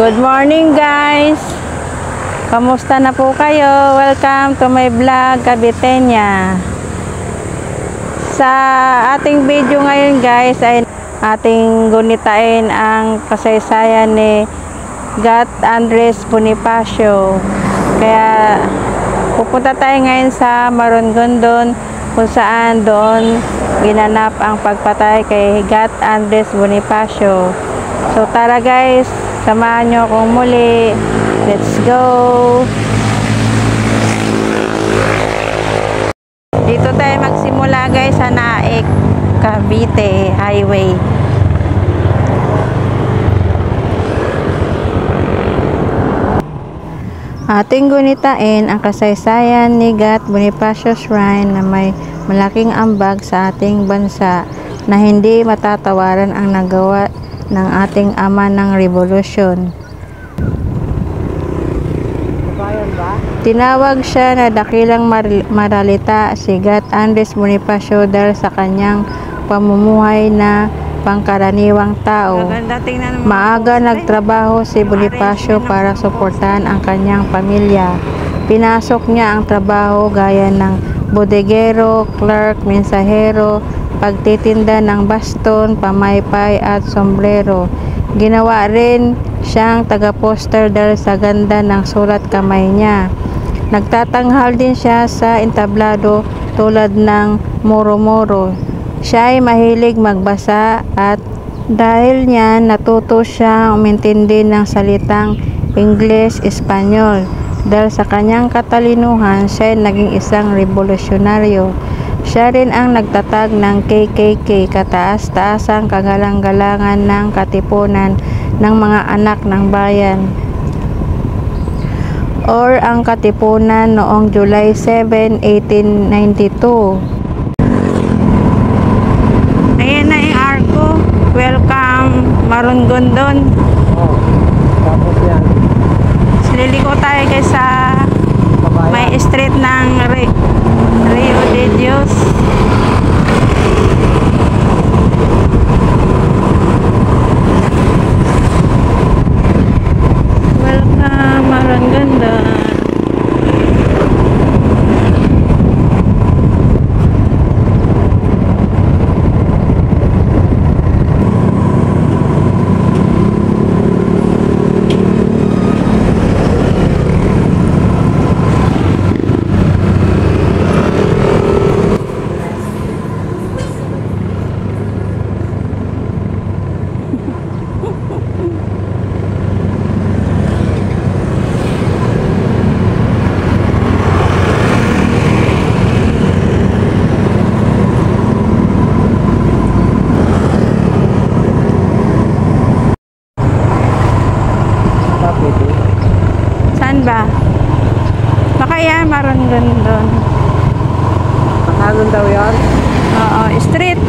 Good morning guys! Kamusta na po kayo? Welcome to my vlog, Kabitenya. Sa ating video ngayon guys ay ating gunitain ang kasaysayan ni Gat Andres Bonifacio. Kaya pupunta tayo ngayon sa Marongondon kung saan doon ginanap ang pagpatay kay Gat Andres Bonifacio. So tara guys, samahan nyo akong muli. Let's go! Dito tayo magsimula guys sa Naik, Cavite Highway. Ating gunitain ang kasaysayan ni Gat Bonifacio Shrine na may malaking ambag sa ating bansa na hindi matatawaran ang nagawa ng ating ama ng revolusyon. Tinawag siya na dakilang maralita si Gat Andres Bonifacio dahil sa kanyang pamumuhay na pangkaraniwang tao. Maaga nagtrabaho si Bonifacio para suportahan ang kanyang pamilya. Pinasok niya ang trabaho gaya ng bodegero, clerk, mensahero, pagtitinda ng baston, pamaypay at sombrero. Ginawa rin siyang taga-poster dahil sa ganda ng sulat kamay niya. Nagtatanghal din siya sa entablado tulad ng moro-moro. Siya ay mahilig magbasa at dahil niyan natuto siya umintindi ng salitang Ingles, Espanyol. Dahil sa kanyang katalinuhan, siya ay naging isang revolusyonaryo. Siya rin ang nagtatag ng KKK, kataas-taasang kagalang-galangan ng katipunan ng mga anak ng bayan, or ang katipunan noong July 7, 1892. Ayan na yung arko. Welcome Marongondon. Tapos yan. Liliko tayo guys sa may street ng Rio de Dios. Welcome Marongondon. Saan ba? Baka yan, Marongondon. Pangalan daw yan? Oo, street.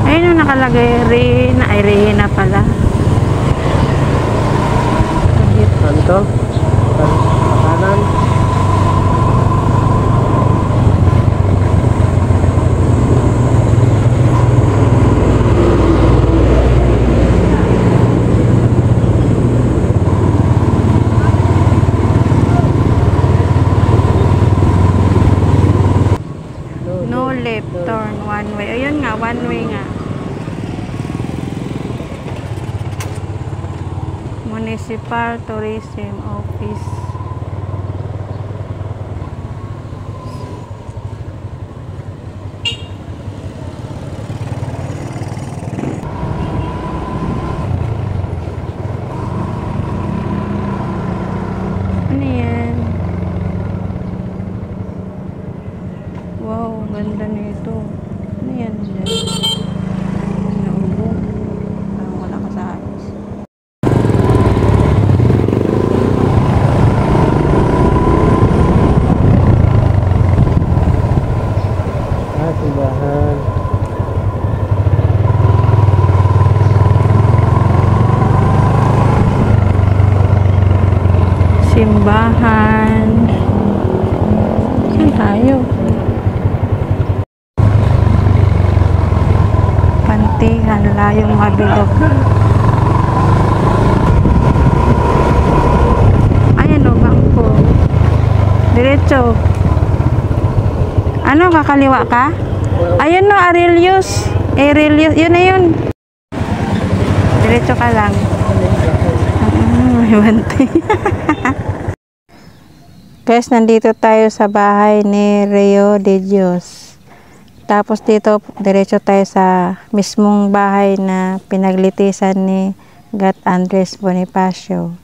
Ayun ang nakalagay rin. Ay, Rehina pala. Ano? Kanan. No left turn, one way. Ayun nga, one way nga. Municipal Tourism Office. Ano yan? Wow, ganda nito. Ano yan dyan? Naubong. Parang wala ka sa ayos. Layo. Pantihan, layong mabilog. Ayan o, bangko. Diretso. Ano, kakaliwa ka? Ayun no, Aurelius. Aurelius, yun na yun. Diretso ka lang. May bantay. Guys, nandito tayo sa bahay ni Rio de Dios. Tapos dito, diretso tayo sa mismong bahay na pinaglitisan ni Gat Andres Bonifacio.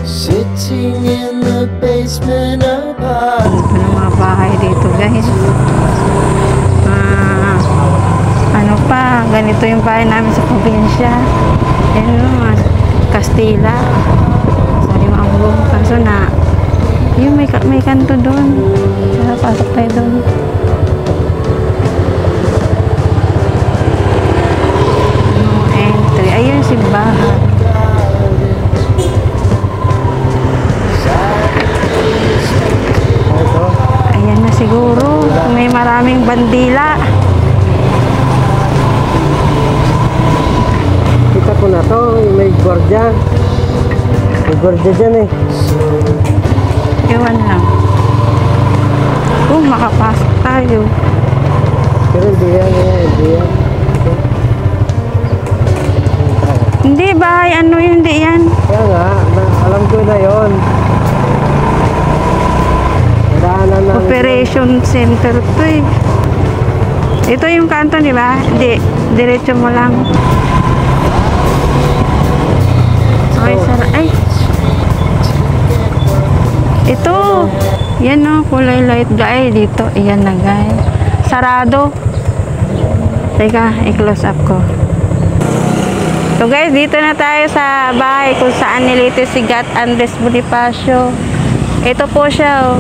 Sitting in the basement apart. Ito na mga bahay dito, guys. Ano pa, ganito yung bahay namin sa probinsya. Ayun, Kastila. Sa Limanggo. Kaso na, yung may kanto doon. Kaya pasok tayo doon. No entry. Ayun, simbahan. Ayan na siguro. May maraming bandila. Kita ko na to, may gwardiya. May gwardiya dyan eh. Ewan lang. Makapasok tayo. Pero hindi yan, hindi yan. Hindi bahay, ano yun, hindi yan. Kaya nga, alam ko na yon. Daanan ng... Operation Center to eh. Ito yung kanto, di ba? Hindi, diretso mo lang. Okay, ay. Ito. Yan o, kulay light guy dito. Ayan na guy. Sarado. Teka, i-close up ko. So guys, dito na tayo sa bahay kung saan nilitis si Gat Andres Bonifacio. Ito po siya oh.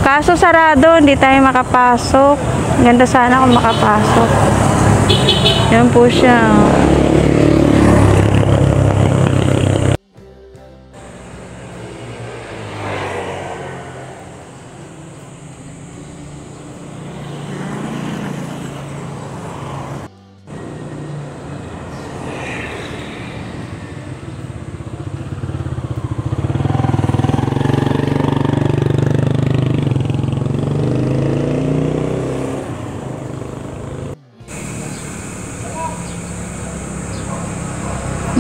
Kaso sarado, hindi tayo makapasok. Ganda sana kung makapasok. Yan po siya.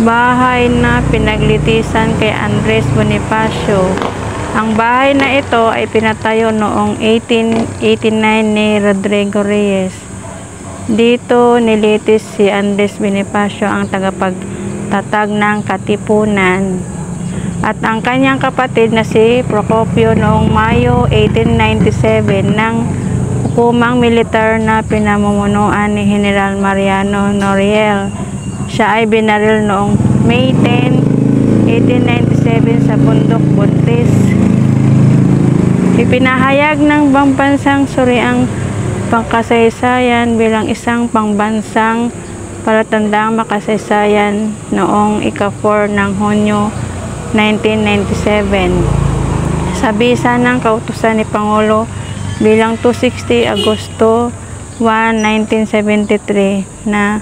Bahay na pinaglitisan kay Andres Bonifacio. Ang bahay na ito ay pinatayo noong 1889 ni Rodrigo Reyes. Dito nilitis si Andres Bonifacio ang tagapagtatag ng katipunan. At ang kanyang kapatid na si Procopio noong Mayo 1897 ng hukumang militar na pinamumunuan ni General Mariano Noriel. Siya ay binaril noong May 10, 1897 sa Bundok Buntis. Ipinahayag ng pambansang suriang pangkasaysayan bilang isang pangbansang palatandang makasaysayan noong ika-4 ng Hunyo 1997. Sa bisa ng kautusan ni Pangulo bilang 260 Agosto 1, 1973 na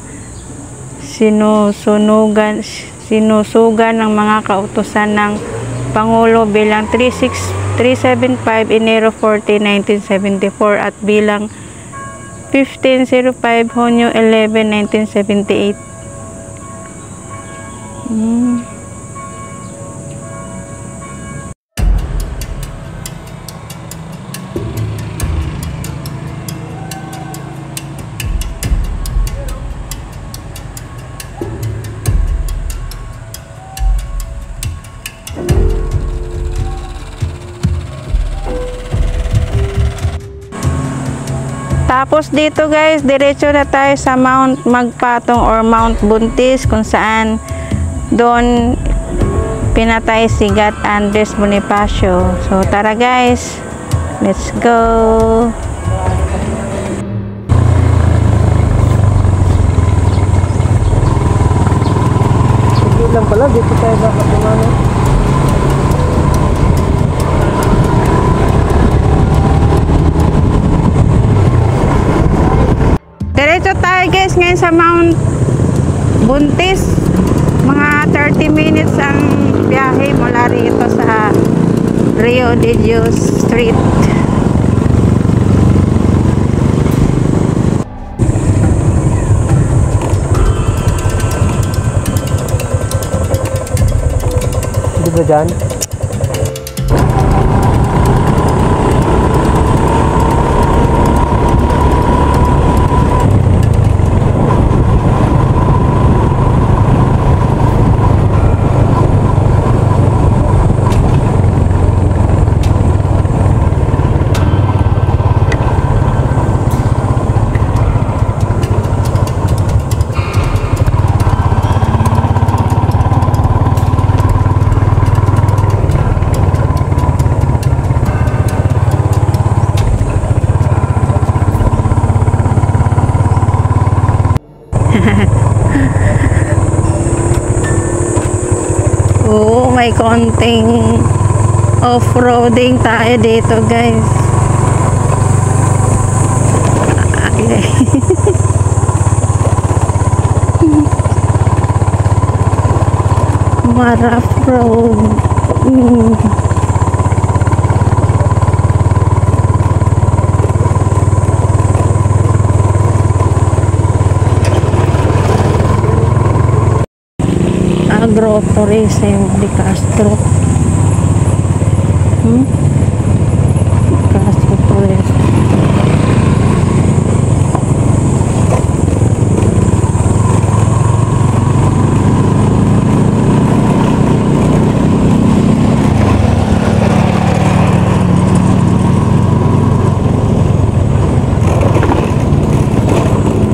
sinusugan ng mga kautusan ng Pangulo bilang 375 Enero 40, 1974 at bilang 1505 Hunyo 11, 1978. Tapos dito guys, diretso na tayo sa Mount Magpatong or Mount Buntis kung saan doon pinatay si Gat Andres Bonifacio. So tara guys, Let's go. Hindi lang pala, dito tayo nakatumano. Diretso tayo guys ngayon sa Mount Buntis. Mga 30 minutes ang biyahe mula rito sa Rio de Dios Street. Di ba dyan? Oo, may konting off-roading tayo dito guys. Okay. Maraf road. Agrotourism di Castro. Castro Tourism.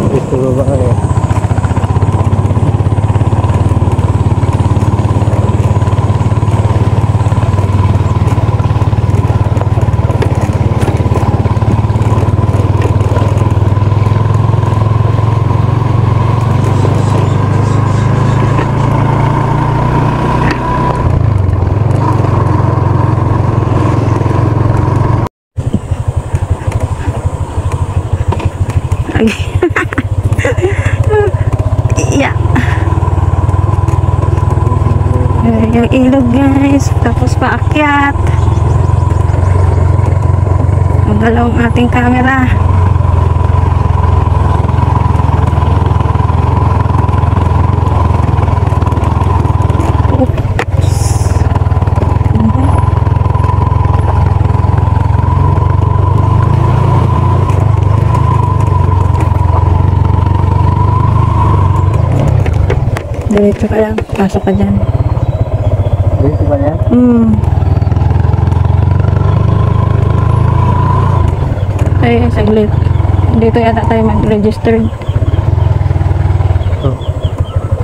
Dito ba kaya? Yeah. Yung ilog guys, tapos paakyat. Magalaw ang ating camera. Diretso ka lang, pasok ka dyan. Dito ba yan? Ay, saglit. Dito yata tayo mag-registered. Oh.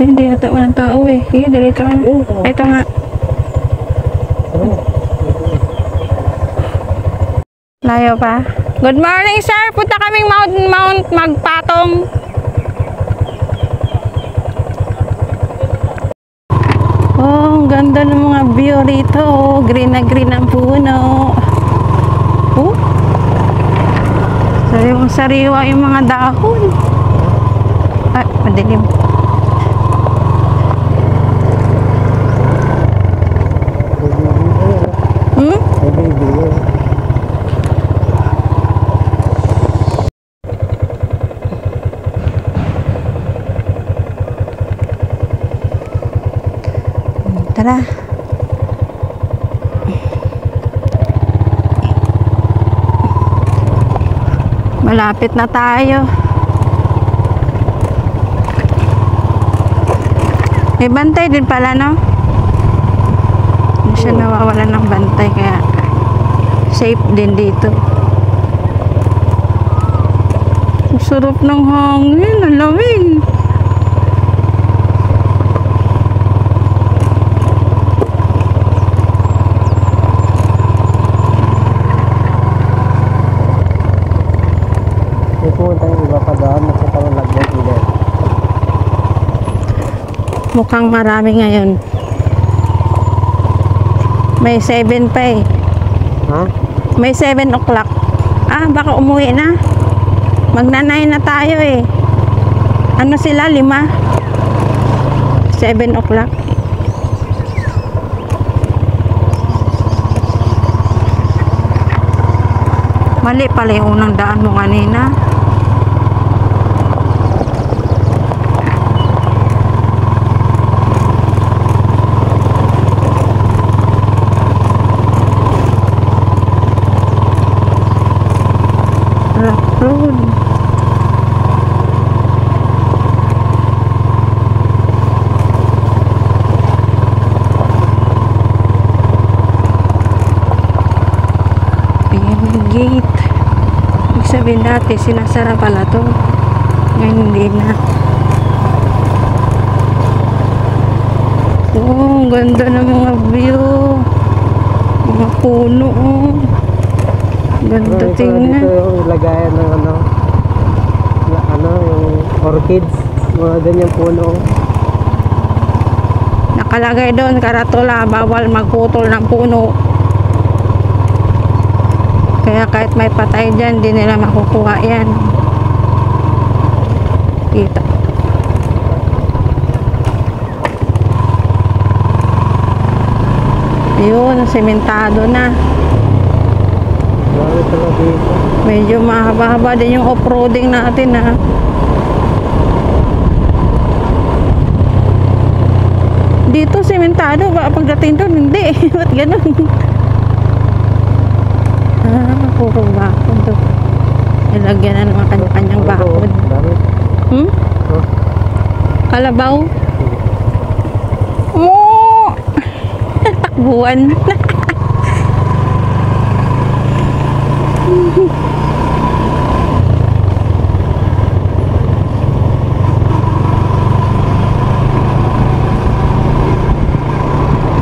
Hindi yata walang tao eh. Sige, diretso ka na. Ito nga. Layo pa. Good morning sir, punta kaming Mount Magpatong. Oh, ang ganda ng mga view rito. Oh, green na green ang puno. Oh. Sariwa yung mga dahon. Ay, madilim. Tara. Malapit na tayo. May bantay din pala, no? Hindi siya nawawalan ng bantay, kaya safe din dito. Ang sarap ng hangin, ang lamig. Ito yung iba pa doon. Nakita mo lagyan hindi. Mukhang marami ngayon. May 7 pa eh. Ha? May 7 o'clock. Ah, baka umuwi na. Magnanay na tayo eh. Ano sila? 5? 7 o'clock. Mali pala yung unang daan mo kanina. Rock road. Gate. Ibig sabihin dati sinasara pala to. Ngayon hindi na. Oh, ganda ng mga view. Mga puno. Oh. Ganda Dito tingnan. yung lagayan ng yung orchids. Mga ganyang puno. Nakalagay doon, karatula, bawal magputol ng puno. Kaya kahit may patay dyan, di nila makukuha yan. Kita. Yun, sementado na. Marami pala dito. Medyo mahaba-haba din yung off-roading natin ha. Dito sementado, ba pagdating doon hindi. Ba't ganun? Puro bakod doon. Nilagyan na naman kanya-kanyang bakod. Dami. Hmm? Oh. Kalabaw? Oo! Takbuhan.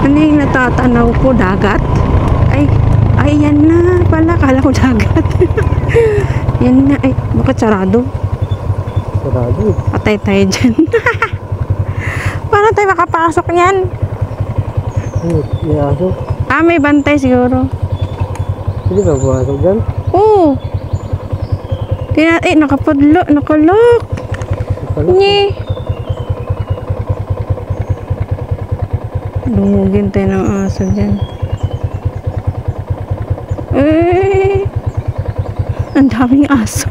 Ano yung natatanaw ko? Dagat? Ay, yan na pala. Kala ko dagat. Yan na. Ay, bakit sarado? Sarado. Patay tayo dyan. Paano tayo makapasok yan? May aso. Ah, may bantay siguro. Hindi ba pumasok dyan? Oo. Nakapadlock. Nakalok. Nye. Lumugin tayo ng aso dyan. Ang daming aso.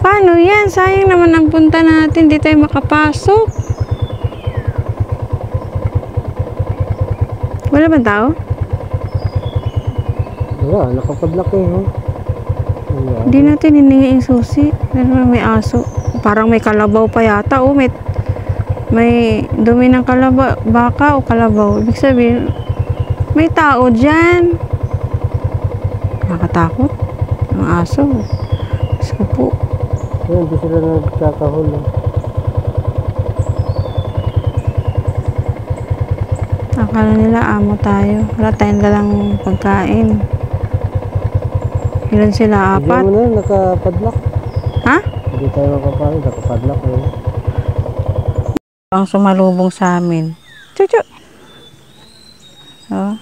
Paano yan? Sayang naman ang punta natin. Di tayo makapasok. Wala ba tao? Wala, nakapadlock eh. Huh? Hindi natin hiningi yung susi. Pero may aso. Parang may kalabaw pa yata. Oh, may dumi ng kalabaw. Baka o kalabaw. Ibig sabihin, may tao dyan. Nakatakot. Ang aso. Diyos ko po. Hindi sila nagkakahuli. Akala nila amo tayo. Wala tayong dalang pagkain. Ilan sila? Hindi 4? mo na, nakapadlock. Ha? Hindi tayo makapahin, nakapadlock eh. Ang sumalubong sa amin. Chuchu! Oh.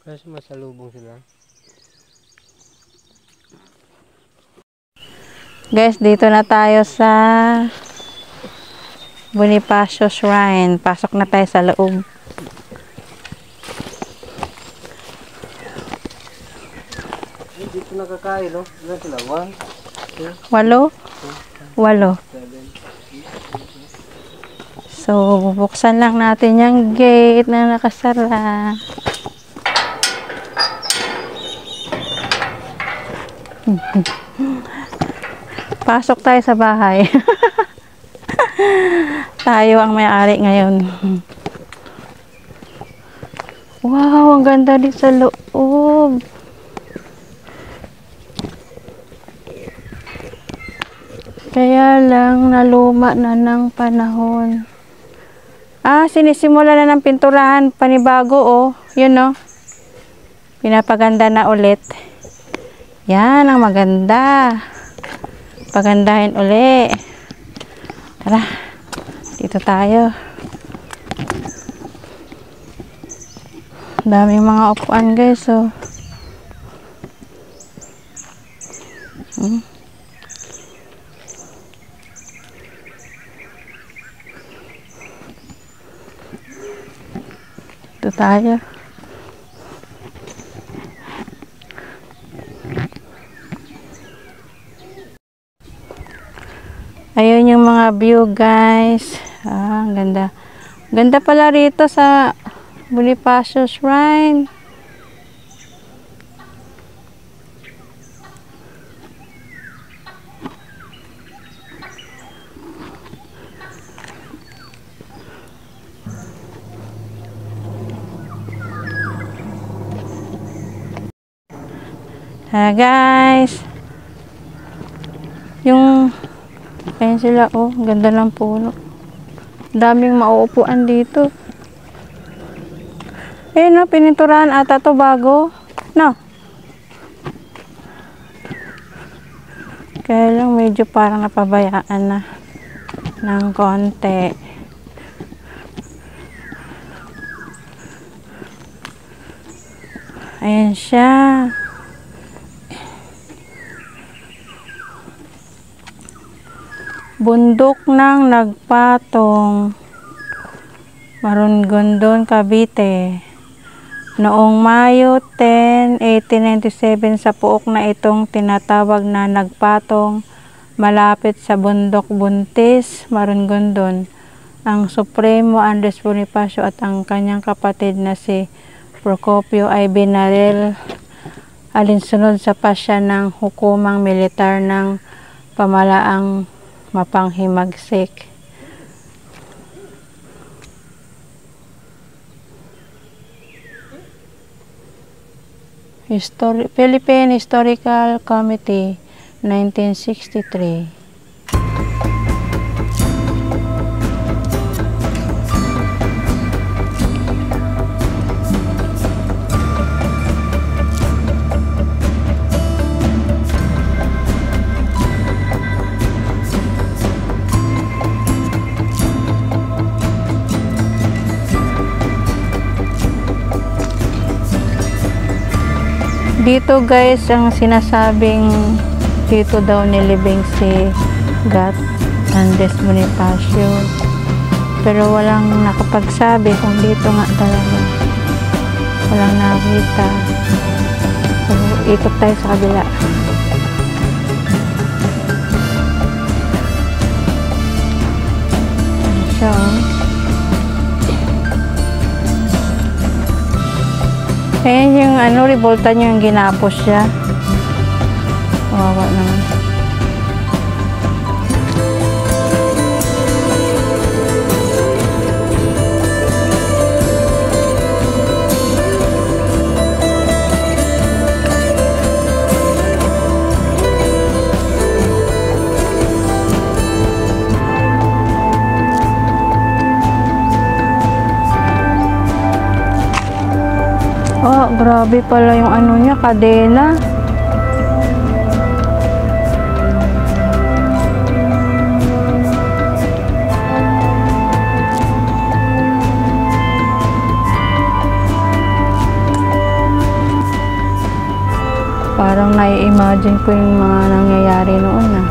Kasi masalubong sila. Guys, dito na tayo sa Bonifacio Shrine. Pasok na tayo sa loob. Dito nakakain, no? Ilan sila? 1? 8? 8. So, bubuksan lang natin yung gate na nakasara. Pasok tayo sa bahay. Tayo ang may-ari ngayon. Wow, ang ganda din sa loob. Kaya lang naluma na ng panahon. Sinisimula na ng pinturahan panibago, oh. Yun, oh. Pinapaganda na ulit. Yan ang maganda. Pagandahin uli. Tara. Dito tayo. Daming mga upuan, guys, oh. Dito tayo. Ayun yung mga view, guys. Ang ganda. Ganda pala rito sa Bonifacio Shrine. Guys, ayun sila, oh, ganda ng puno. Daming mauupuan dito. No, pininturahan ata to bago, no? Kaya lang medyo parang napabayaan na ng konti. Ayan siya. Bundok ng Nagpatong, Marungondon, Cavite. Noong Mayo 10, 1897 sa puok na itong tinatawag na Nagpatong, malapit sa Bundok Buntis, Marungondon, ang Supremo Andres Bonifacio at ang kanyang kapatid na si Procopio ay binaril alinsunod sa pasya ng hukumang militar ng pamalaang mapanghimagsik. Philippine Historical Committee, 1963. Dito, guys, ang sinasabing dito daw nilibing si Gat Andres Bonifacio, pero walang nakapagsabi kung dito nga talaga. Walang nakita. So, ikot tayo sa kabila. Siya, oh. Ayan yung revolta niya, yung ginapos siya. Kawawa naman. Oh, grabe pala yung niya, kadena. Parang nai-imagine ko yung mga nangyayari noon, ah.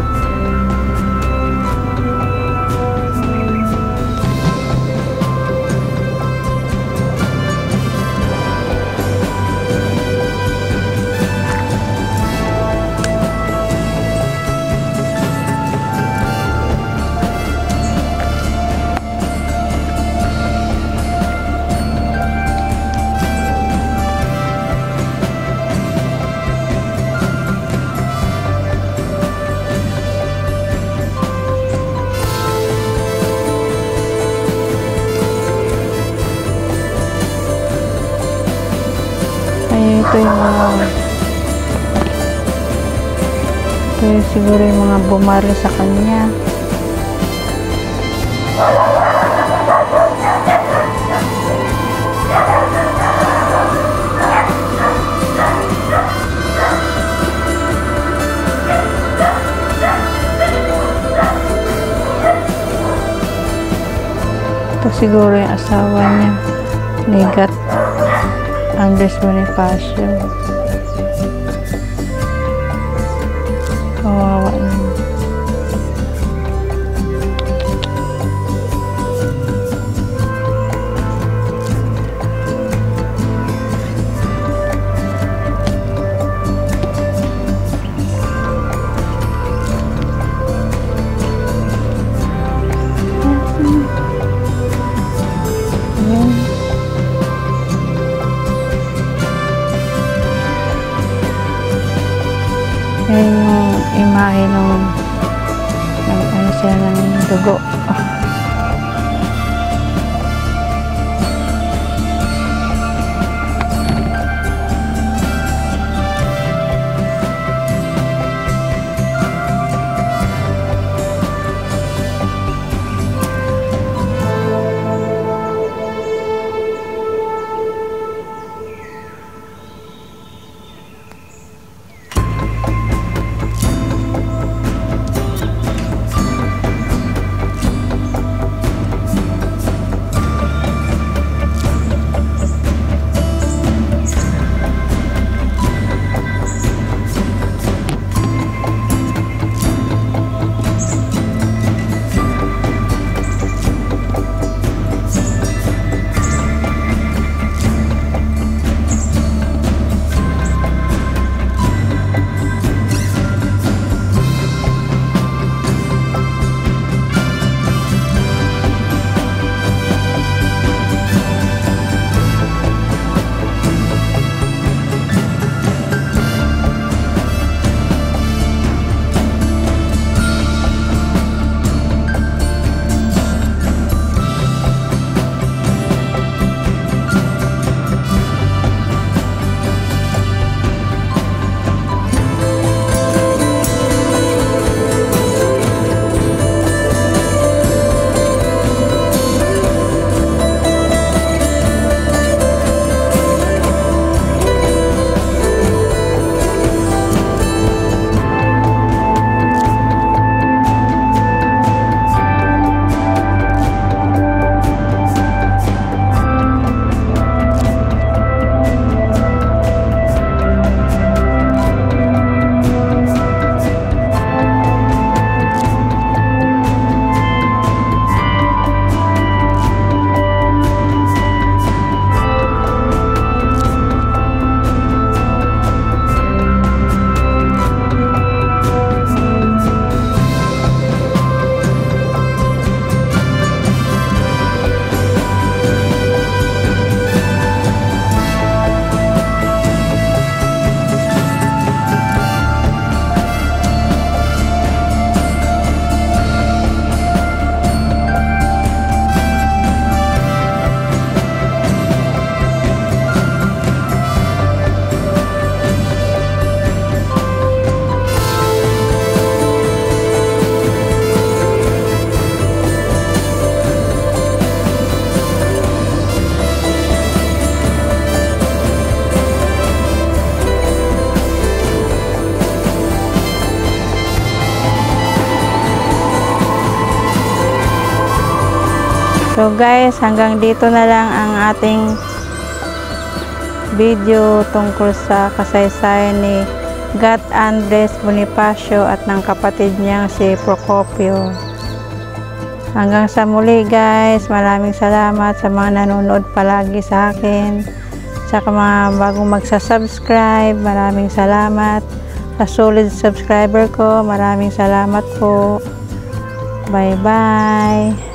Ito yung siguro yung mga bumaril sa kanya. Ito siguro yung asawa niya, ni Gat Andres Bonifacio. Kawawa naman. Ayan yung imahe nung ano siya ng dugo. So guys, hanggang dito na lang ang ating video tungkol sa kasaysayan ni Gat Andres Bonifacio at ng kapatid niyang si Procopio. Hanggang sa muli guys, maraming salamat sa mga nanonood palagi sa akin. Sa mga bagong magsasubscribe, maraming salamat. Sa solid subscriber ko, maraming salamat po. Bye bye.